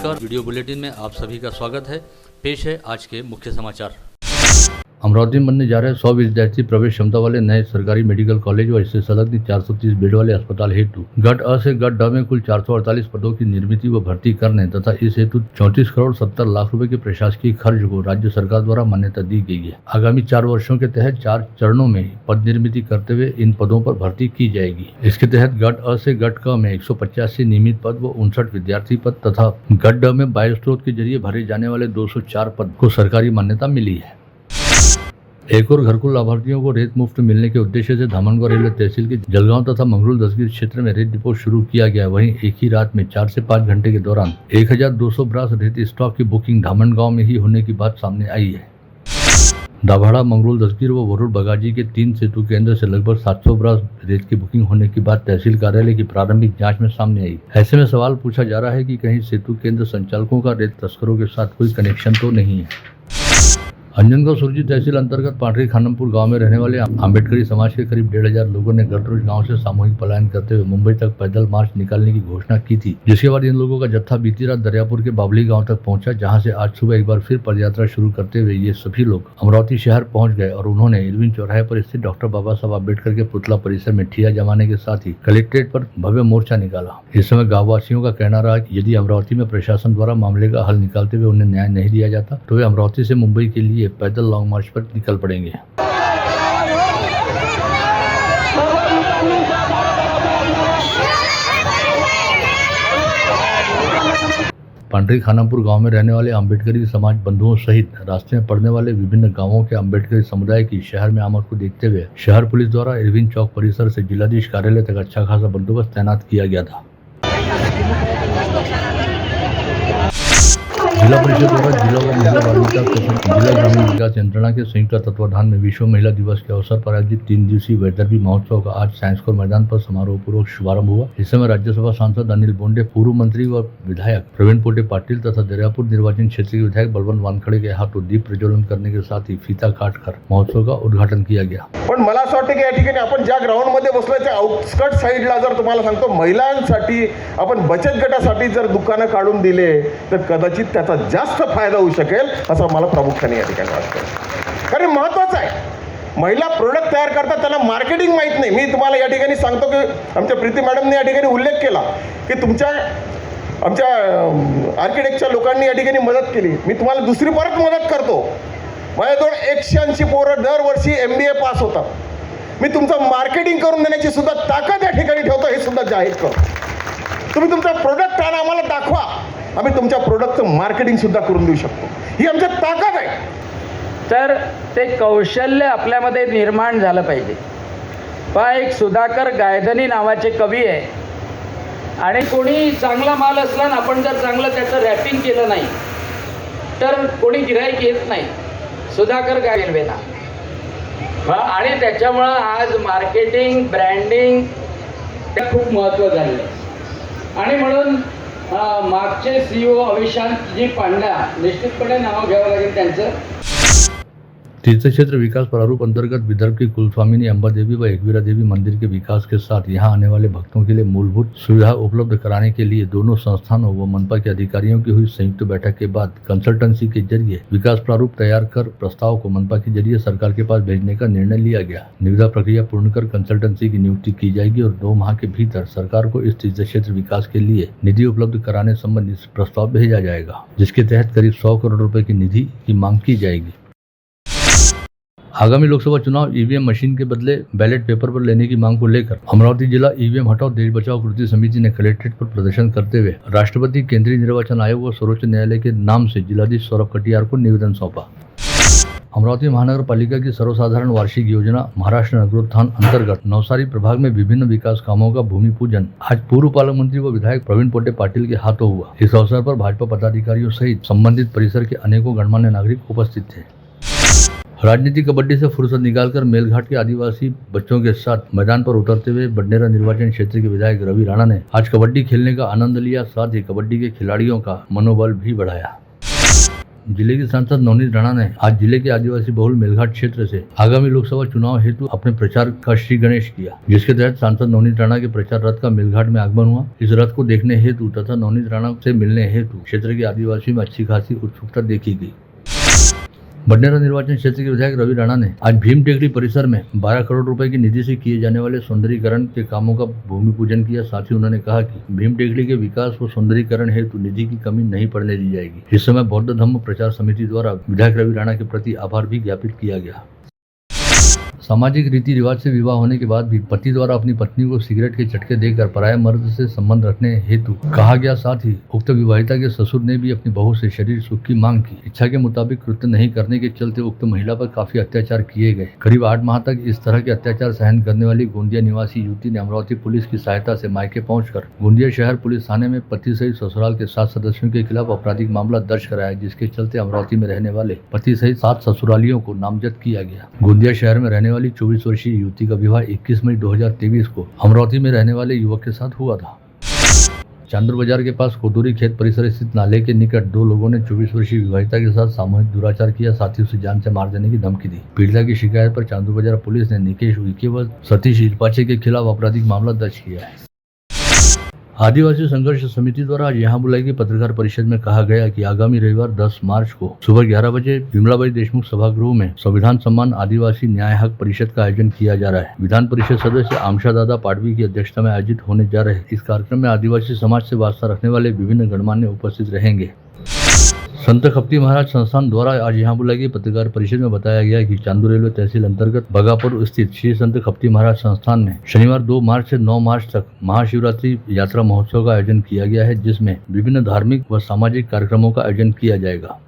नमस्कार, video bulletin में आप सभी का स्वागत है। पेश है आज के मुख्य समाचार। अमरावती में बनने जा रहे 100 विद्यार्थी प्रवेश क्षमता वाले नए सरकारी मेडिकल कॉलेज व इससे संलग्न 430 बेड वाले अस्पताल हेतु गट अ से गट ड में कुल 448 पदों की निर्मित व भर्ती करने तथा इस हेतु 34 करोड़ 70 लाख रुपए के प्रशासकीय खर्च को राज्य सरकार द्वारा मान्यता दी गई है। आगामी 4 वर्षों के तहत 4 चरणों में पद निर्मित करते हुए इन पदों पर भर्ती की जाएगी। इसके तहत गट अ से गट क में 185 नियमित पद व 59 विद्यार्थी पद तथा गट ड में बायोस्रोत के जरिए भरे जाने वाले 204 पद को सरकारी मान्यता मिली है। एक और घरकुल लाभार्थियों को रेत मुफ्त मिलने के उद्देश्य से धामनगढ़ रेलवे तहसील के जलगांव तथा मंगरूल दसगीर क्षेत्र में रेत डिपो शुरू किया गया। वहीं एक ही रात में 4 से 5 घंटे के दौरान 1200 ब्रास रेत स्टॉक की बुकिंग धामनगांव में ही होने की बात सामने आई है। दाभाड़ा, मंगरूल दसगीर व वरुड़ बगाजी के 3 सेतु केंद्र से लगभग 700 ब्रास रेत की बुकिंग होने की बात तहसील कार्यालय की प्रारंभिक जांच में सामने आई। ऐसे में सवाल पूछा जा रहा है कि कहीं सेतु केंद्र संचालकों का रेत तस्करों के साथ कोई कनेक्शन तो नहीं है। अंजनगांव सुरजी तहसील अंतर्गत पांडरी खानमपुर गांव में रहने वाले आंबेडकरी समाज के करीब 1,500 लोगों ने गलरोज गांव से सामूहिक पलायन करते हुए मुंबई तक पैदल मार्च निकालने की घोषणा की थी, जिसके बाद इन लोगों का जत्था बीती रात दरियापुर के बाबली गांव तक पहुंचा, जहां से आज सुबह एक बार फिर पदयात्रा शुरू करते हुए ये सभी लोग अमरावती शहर पहुंच गए और उन्होंने इरविन चौराहे पर स्थित डॉक्टर बाबा साहब आम्बेडकर के पुतला परिसर में ठिया जमाने के साथ ही कलेक्ट्रेट पर भव्य मोर्चा निकाला। इस समय गाँव वासियों का कहना रहा कि यदि अमरावती में प्रशासन द्वारा मामले का हल निकालते हुए उन्हें न्याय नहीं दिया जाता तो वे अमरावती से मुंबई के लिए पैदल लॉन्ग मार्च पर निकल पड़ेंगे। पांडरी खानापुर गांव में रहने वाले अम्बेडकरी समाज बंधुओं सहित रास्ते में पड़ने वाले विभिन्न गांवों के अम्बेडकरी समुदाय की शहर में आमद को देखते हुए शहर पुलिस द्वारा इरविन चौक परिसर से जिलाधीश कार्यालय तक अच्छा खासा बंदोबस्त तैनात किया गया था। जिला परिषद द्वारा जिला व महिला बाल विकास तथा जिला ग्रामीण विकास यंत्रणा के संयुक्त तत्वाधान में विश्व महिला दिवस के अवसर पर आयोजित 3 दिवसीय वैदर्भी महोत्सव का आज साइंस कोर मैदान पर समारोह पूर्वक शुभारंभ हुआ। इस समय राज्यसभा सांसद अनिल बोंडे, पूर्व मंत्री व विधायक प्रवीण पोटे पाटिल तथा दरियापुर निर्वाचन क्षेत्र के विधायक बलवंत वानखड़े के हाथों दीप प्रज्वलन करने के साथ ही फीता काटकर महोत्सव का उद्घाटन किया गया। पण मला असं वाटतं की या ठिकाणी आपण ज्या ग्राउंडमध्ये बसलोय त्या आउटस्कट साईडला जर तुम्हाला सांगतो महिलांसाठी आपण बचत गटासाठी जर दुकानं काढून दिले तर कदाचित त्याचा जास्त फायदा होऊ शकेल असं मला प्रामुख्याने या ठिकाणी वाटतं। कारण महत्त्वाचं आहे, महिला प्रोडक्ट तयार करतात त्यांना मार्केटिंग माहीत नाही। मी तुम्हाला या ठिकाणी सांगतो की आमच्या प्रीती मॅडमने या ठिकाणी उल्लेख केला की आमच्या आर्किटेक्टच्या लोकांनी या ठिकाणी मदत केली। मी तुम्हाला दुसरी परत मदत करतो। माझ्याजवळ 180 पोरं दरवर्षी MBA पास होतात। मी तुमचं मार्केटिंग करून देण्याची सुद्धा ताकद या ठिकाणी ठेवतो, हे सुद्धा जाहीर करतो। तुम्ही तुमचा प्रोडक्ट आणा, आम्हाला दाखवा, आम्ही तुमच्या प्रोडक्टचं मार्केटिंग सुद्धा करून देऊ शकतो। ही आमची ताकद आहे। तर ते कौशल्य आपल्यामध्ये निर्माण झालं पाहिजे। एक सुधाकर गायधनी नावाचे कवी आहे आणि कोणी चांगला माल असला ना, आपण जर चांगलं त्याचं रॅपिंग केलं नाही तर कोणी गिऱ्हाईक येत नाही। सुधाकर गायधनी आणि त्याच्यामुळं आज मार्केटिंग, ब्रँडिंग खूप महत्त्व झालेलं आहे आणि म्हणून मागचे CEO अविशांतजी पांड्या निश्चितपणे नाव घ्यावं लागेल त्यांचं। तीर्थक्षेत्र विकास प्रारूप अंतर्गत विदर्भ की कुलस्वामिनी अम्बा देवी व एकवीरा देवी मंदिर के विकास के साथ यहां आने वाले भक्तों के लिए मूलभूत सुविधा उपलब्ध कराने के लिए दोनों संस्थानों व मनपा के अधिकारियों की हुई संयुक्त बैठक के बाद कंसल्टेंसी के जरिए विकास प्रारूप तैयार कर प्रस्ताव को मनपा के जरिए सरकार के पास भेजने का निर्णय लिया गया। निविदा प्रक्रिया पूर्ण कर कंसल्टेंसी की नियुक्ति की जाएगी और 2 माह के भीतर सरकार को इस तीर्थक्षेत्र विकास के लिए निधि उपलब्ध कराने संबंधी प्रस्ताव भेजा जाएगा, जिसके तहत करीब 100 करोड़ रुपए की निधि की मांग की जाएगी। आगामी लोकसभा चुनाव ईवीएम मशीन के बदले बैलेट पेपर पर लेने की मांग को लेकर अमरावती जिला ईवीएम हटाओ देश बचाओ कृति समिति ने कलेक्ट्रेट पर प्रदर्शन करते हुए राष्ट्रपति, केंद्रीय निर्वाचन आयोग व सर्वोच्च न्यायालय के नाम से जिलाधीश सौरभ कटियार को निवेदन सौंपा। अमरावती महानगर पालिका की सर्वसाधारण वार्षिक योजना महाराष्ट्र नगरोत्थान अंतर्गत नवसारी प्रभाग में विभिन्न विकास कामों का भूमि पूजन आज पूर्व पालक मंत्री व विधायक प्रवीण पोटे पाटिल के हाथों हुआ। इस अवसर पर भाजपा पदाधिकारियों सहित संबंधित परिसर के अनेकों गणमान्य नागरिक उपस्थित थे। राजनीतिक कबड्डी से फुर्सत निकालकर मेलघाट के आदिवासी बच्चों के साथ मैदान पर उतरते हुए बडनेरा निर्वाचन क्षेत्र के विधायक रवि राणा ने आज कबड्डी खेलने का आनंद लिया, साथ ही कबड्डी के खिलाड़ियों का मनोबल भी बढ़ाया। जिले की सांसद नवनीत राणा ने आज जिले के आदिवासी बहुल मेलघाट क्षेत्र से आगामी लोकसभा चुनाव हेतु अपने प्रचार का श्री गणेश किया, जिसके तहत सांसद नवनीत राणा के प्रचार रथ का मेलघाट में आगमन हुआ। इस रथ को देखने हेतु तथा नवनीत राणा से मिलने हेतु क्षेत्र के आदिवासियों में अच्छी खासी उत्सुकता देखी गई। बडनेरा निर्वाचन क्षेत्र के विधायक रवि राणा ने आज भीम टेकड़ी परिसर में 12 करोड़ रुपए की निधि से किए जाने वाले सौंदर्यीकरण के कामों का भूमि पूजन किया। साथ ही उन्होंने कहा कि भीम टेकड़ी के विकास व सौंदर्यीकरण हेतु निधि की कमी नहीं पड़ने दी जाएगी। इस समय बौद्ध धम्म प्रचार समिति द्वारा विधायक रवि राणा के प्रति आभार भी ज्ञापित किया गया। सामाजिक रीति रिवाज से विवाह होने के बाद भी पति द्वारा अपनी पत्नी को सिगरेट के चटके देकर पराये मर्द से संबंध रखने हेतु कहा गया। साथ ही उक्त विवाहिता के ससुर ने भी अपनी बहू से शरीर सुख की मांग की। इच्छा के मुताबिक कृत्य नहीं करने के चलते उक्त महिला पर काफी अत्याचार किए गए। करीब 8 माह तक इस तरह के अत्याचार सहन करने वाली गोंदिया निवासी युवती ने अमरावती पुलिस की सहायता से मायके पहुंचकर गोंदिया शहर पुलिस थाने में पति सहित ससुराल के 7 सदस्यों के खिलाफ आपराधिक मामला दर्ज कराया, जिसके चलते अमरावती में रहने वाले पति सहित 7 ससुरालियों को नामजद किया गया। गोंदिया शहर में रहने वाली 24 वर्षीय युवती का विवाह 21 मई 2023 को अमरावती में रहने वाले युवक के साथ हुआ था। चांदूर बाजार के पास कोटूरी खेत परिसर स्थित नाले के निकट 2 लोगों ने 24 वर्षीय विवाहिता के साथ सामूहिक दुराचार किया, साथ ही उसे जान से मार देने की धमकी दी। पीड़िता की शिकायत पर चांदूर बाजार पुलिस ने निकेश उइके व सतीश इरपाचे के खिलाफ आपराधिक मामला दर्ज किया है। आदिवासी संघर्ष समिति द्वारा आज यहाँ बुलाई गई पत्रकार परिषद में कहा गया कि आगामी रविवार 10 मार्च को सुबह 11 बजे विमलाबाई देशमुख सभागृह में संविधान सम्मान आदिवासी न्याय हक परिषद का आयोजन किया जा रहा है। विधान परिषद सदस्य आमशा दादा पाडवी की अध्यक्षता में आयोजित होने जा रहे इस कार्यक्रम में आदिवासी समाज से वास्ता रखने वाले विभिन्न गणमान्य उपस्थित रहेंगे। संत खपती महाराज संस्थान द्वारा आज यहाँ बुलाई गई पत्रकार परिषद में बताया गया कि चांदूर रेलवे तहसील अंतर्गत बगापुर स्थित श्री संत खपती महाराज संस्थान में शनिवार 2 मार्च से 9 मार्च तक महाशिवरात्रि यात्रा महोत्सव का आयोजन किया गया है, जिसमें विभिन्न धार्मिक व सामाजिक कार्यक्रमों का आयोजन किया जाएगा।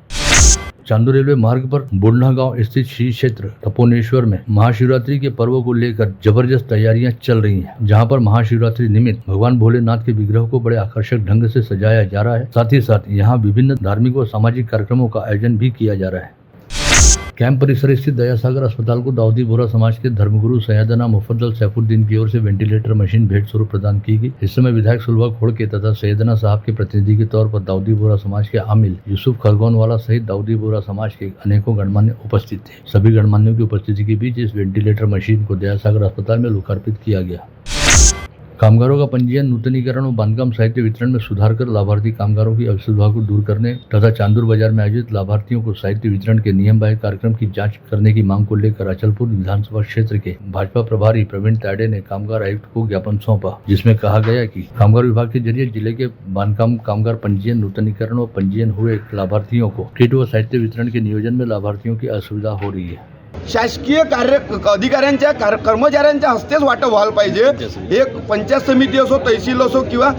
चांदूर रेलवे मार्ग पर बुढ़ना गांव स्थित श्री क्षेत्र तपोनेश्वर में महाशिवरात्रि के पर्व को लेकर जबरदस्त तैयारियां चल रही हैं, जहां पर महाशिवरात्रि निमित्त भगवान भोलेनाथ के विग्रह को बड़े आकर्षक ढंग से सजाया जा रहा है। साथ ही साथ यहां विभिन्न धार्मिक व सामाजिक कार्यक्रमों का आयोजन भी किया जा रहा है। कैंप परिसर स्थित दयासागर अस्पताल को दाऊदी बोरा समाज के धर्मगुरु सैयदना मुफद्दल सैफुद्दीन की ओर से वेंटिलेटर मशीन भेंट स्वरूप प्रदान की गई। इस समय विधायक सुलभा खोड़के तथा सैयदना साहब के प्रतिनिधि के तौर पर दाऊदी बोरा समाज के आमिल यूसुफ खरगोनवाला सहित दाऊदी बोरा समाज के अनेकों गणमान्य उपस्थित थे। सभी गणमान्यों की उपस्थिति के बीच इस वेंटिलेटर मशीन को दयासागर अस्पताल में लोकार्पित किया गया। कामगारों का पंजीयन, नूतनीकरण और बांधकाम साहित्य वितरण में सुधार कर लाभार्थी कामगारों की असुविधा को दूर करने तथा चांदूर बाजार में आयोजित लाभार्थियों को साहित्य वितरण के नियम बाह्य कार्यक्रम की जांच करने की मांग को लेकर अचलपुर विधानसभा क्षेत्र के भाजपा प्रभारी प्रवीण तायडे ने कामगार आयुक्त को ज्ञापन सौंपा, जिसमें कहा गया कि कामगार विभाग के जरिए जिले के बांधकाम कामगार पंजीयन, नूतनीकरण और पंजीयन हुए लाभार्थियों को किट व साहित्य वितरण के नियोजन में लाभार्थियों की असुविधा हो रही है। शासकीय अधिकाऱ्यांच्या कर्मचाऱ्यांच्या हस्तेच वाटप व्हायला पाहिजे। एक पंचायत समिती असो, तहसील असो किंवा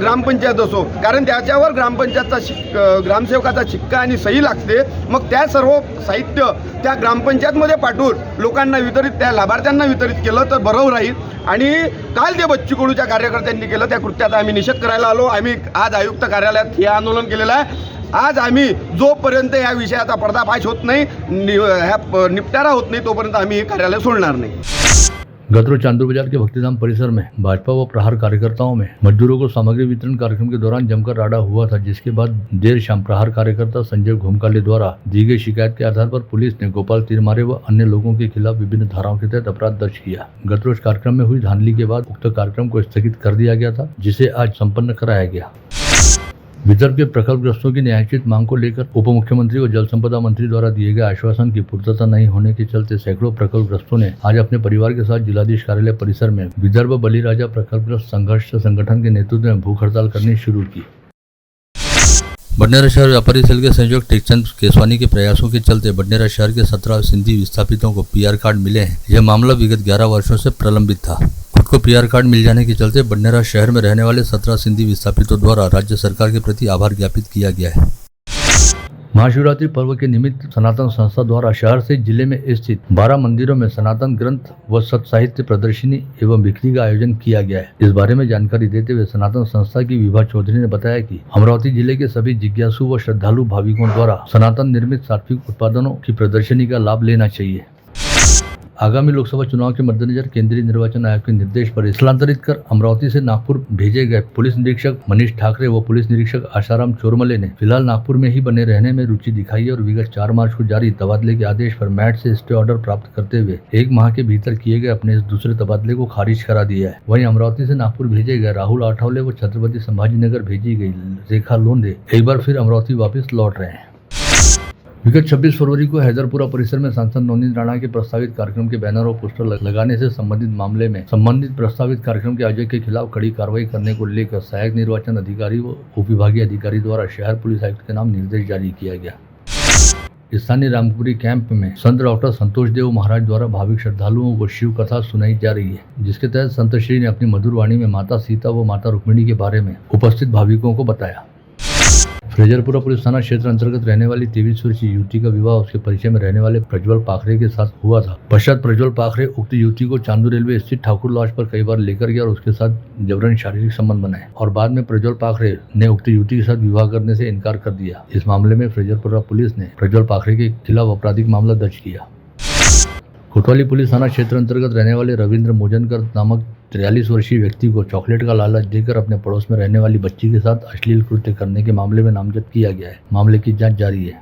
ग्रामपंचायत असो, कारण त्याच्यावर ग्रामपंचायतचा ग्रामसेवकाचा शिक्का आणि सही लागते। मग त्या सर्व साहित्य त्या ग्रामपंचायतमध्ये पाठवून लोकांना वितरित, त्या लाभार्थ्यांना वितरित केलं तर बरोबर राहील। आणि काल ते बच्चू कडूच्या कार्यकर्त्यांनी केलं, त्या कृत्याचा आम्ही निषेध करायला आलो। आम्ही आज आयुक्त कार्यालयात हे आंदोलन केलेलं आहे। आज आम्ही जोपर्यंत या विषयाचा पर्दाफाश होत नाही, निपटारा होत नहीं, तोपर्यंत आम्ही कार्यालय सोडणार नहीं। गतरोज चांदूर बाजार के भक्तिधाम परिसर में भाजपा व प्रहार कार्यकर्ताओं में मजदूरों को सामग्री वितरण कार्यक्रम के दौरान जमकर राडा हुआ था, जिसके बाद देर शाम प्रहार कार्यकर्ता संजय घोमकाले द्वारा दी गई शिकायत के आधार पर पुलिस ने गोपाल तिरमारे व अन्य लोगों के खिलाफ विभिन्न धाराओं के तहत अपराध दर्ज किया। गतरोज कार्यक्रम में हुई धांधली के बाद उक्त कार्यक्रम को स्थगित कर दिया गया था, जिसे आज संपन्न कराया गया। विदर्भ के प्रकल्पग्रस्तों की न्यायोचित मांग को लेकर उप मुख्यमंत्री व जल संपदा मंत्री द्वारा दिए गए आश्वासन की पूर्तता नहीं होने के चलते सैकड़ों प्रकल्पग्रस्तों ने आज अपने परिवार के साथ जिलाधीश कार्यालय परिसर में विदर्भ बलिराजा प्रकल्पग्रस्त संघर्ष संगठन के नेतृत्व में भूख हड़ताल करनी शुरू की। बडनेरा शहर व्यापारी सेल के संयोजक टेकचंद केसवानी के प्रयासों के चलते बडनेरा शहर के 17 सिंधी विस्थापितों को पीआर कार्ड मिले हैं। यह मामला विगत 11 वर्षों से प्रलंबित था। खुद को पीआर कार्ड मिल जाने के चलते बडनेरा शहर में रहने वाले 17 सिंधी विस्थापितों द्वारा राज्य सरकार के प्रति आभार ज्ञापित किया गया है। महाशिवरात्रि पर्व के निमित्त सनातन संस्था द्वारा शहर से जिले में स्थित 12 मंदिरों में सनातन ग्रंथ व सत साहित्य प्रदर्शनी एवं बिक्री का आयोजन किया गया है। इस बारे में जानकारी देते हुए सनातन संस्था की विभा चौधरी ने बताया कि अमरावती जिले के सभी जिज्ञासु व श्रद्धालु भाविकों द्वारा सनातन निर्मित सात्विक उत्पादनों की प्रदर्शनी का लाभ लेना चाहिए। आगामी लोकसभा चुनाव के मद्देनजर केंद्रीय निर्वाचन आयोग के निर्देश पर स्थलांतरित कर अमरावती से नागपुर भेजे गए पुलिस निरीक्षक मनीष ठाकरे व पुलिस निरीक्षक आशाराम चोरमले ने फिलहाल नागपुर में ही बने रहने में रुचि दिखाई है और विगत 4 मार्च को जारी तबादले के आदेश पर मैट से स्टे ऑर्डर प्राप्त करते हुए 1 माह के भीतर किए गए अपने इस दूसरे तबादले को खारिज करा दिया है। वहीं अमरावती से नागपुर भेजे गए राहुल आठवले व छत्रपति संभाजीनगर भेजी गई रेखा लोंढे एक बार फिर अमरावती वापस लौट रहे हैं। विगत 26 फरवरी को हैदरपुरा परिसर में सांसद नवनीत राणा के प्रस्तावित कार्यक्रम के बैनर और पोस्टर लगाने से संबंधित मामले में संबंधित प्रस्तावित कार्यक्रम के आयोजक के खिलाफ कड़ी कार्रवाई करने को लेकर सहायक निर्वाचन अधिकारी व उपविभागीय अधिकारी द्वारा शहर पुलिस आयुक्त के नाम निर्देश जारी किया गया। स्थानीय रामपुरी कैंप में संत डॉक्टर संतोष देव महाराज द्वारा भाविक श्रद्धालुओं को शिव कथा सुनाई जा रही है, जिसके तहत संत श्री ने अपनी मधुर वाणी में माता सीता व माता रुक्मिणी के बारे में उपस्थित भाविकों को बताया। फ्रेजरपुरा पुलिस थाना क्षेत्र अंतर्गत रहने वाली 23 वर्षीय युवती का विवाह उसके परिचय में रहने वाले प्रज्वल पाखरे के साथ हुआ था। पश्चात प्रज्वल पाखरे उक्त युवती को चांदू रेलवे स्थित ठाकुर लॉज पर कई बार लेकर गया और उसके साथ जबरन शारीरिक संबंध बनाए और बाद में प्रज्वल पाखरे ने उक्त युवती के साथ विवाह करने से इनकार कर दिया। इस मामले में फ्रेजरपुरा पुलिस ने प्रज्वल पाखरे के खिलाफ आपराधिक मामला दर्ज किया। कोतवाली पुलिस थाना क्षेत्र अंतर्गत रहने वाले रविंद्र मोजनकर नामक 43 वर्षीय व्यक्ति को चॉकलेट का लालच देकर अपने पड़ोस में रहने वाली बच्ची के साथ अश्लील कृत्य करने के मामले में नामजद किया गया है। मामले की जांच जारी है।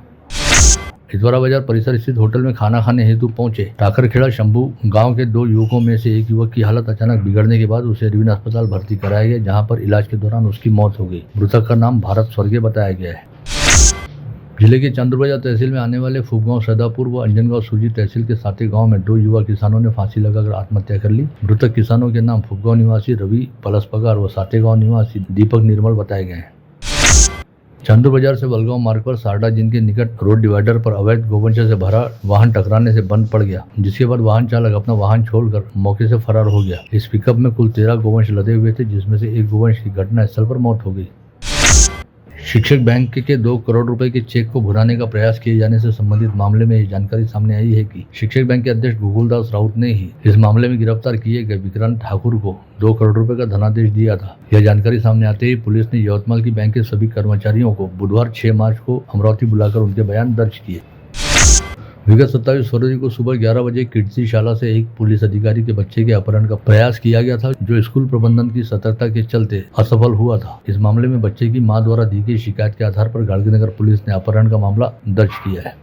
इतवारा बाजार परिसर स्थित होटल में खाना खाने हेतु पहुंचे टाकरखेड़ा शंभू गांव के 2 युवकों में से एक युवक की हालत अचानक बिगड़ने के बाद उसे अरविंद अस्पताल भर्ती कराया गया, जहां पर इलाज के दौरान उसकी मौत हो गई। मृतक का नाम भारत स्वर्गीय बताया गया है। जिले के चांदुरबाजार तहसील में आने वाले फुगगांव सदापुर व अंजनगांव सूजी तहसील के साथे गांव में 2 युवा किसानों ने फांसी लगाकर आत्महत्या कर ली। मृतक किसानों के नाम फुगगांव निवासी रवि पलसपगार व सातेगांव निवासी दीपक निर्मल बताए गए हैं। चांदुरबाजार से बलगांव मार्ग पर सारडा जिन के निकट रोड डिवाइडर पर अवैध गोवंश से भरा वाहन टकराने से बंद पड़ गया, जिसके बाद वाहन चालक अपना वाहन छोड़कर मौके से फरार हो गया। इस पिकअप में कुल 13 गोवंश लदे हुए थे, जिसमें से एक गोवंश की घटनास्थल पर मौत हो गई। शिक्षक बैंक के 2 करोड़ रुपए के चेक को भुनाने का प्रयास किए जाने से संबंधित मामले में यह जानकारी सामने आई है कि शिक्षक बैंक के अध्यक्ष गोकुलदास राउत ने ही इस मामले में गिरफ्तार किए गए विक्रांत ठाकुर को 2 करोड़ रुपए का धनादेश दिया था। यह जानकारी सामने आते ही पुलिस ने यवतमाल की बैंक के सभी कर्मचारियों को बुधवार 6 मार्च को अमरावती बुलाकर उनके बयान दर्ज किए। विगत 27 फरवरी को सुबह 11 बजे कीर्ति शाला से एक पुलिस अधिकारी के बच्चे के अपहरण का प्रयास किया गया था, जो स्कूल प्रबंधन की सतर्कता के चलते असफल हुआ था। इस मामले में बच्चे की मां द्वारा दी गई शिकायत के आधार पर गाड़गीनगर पुलिस ने अपहरण का मामला दर्ज किया है।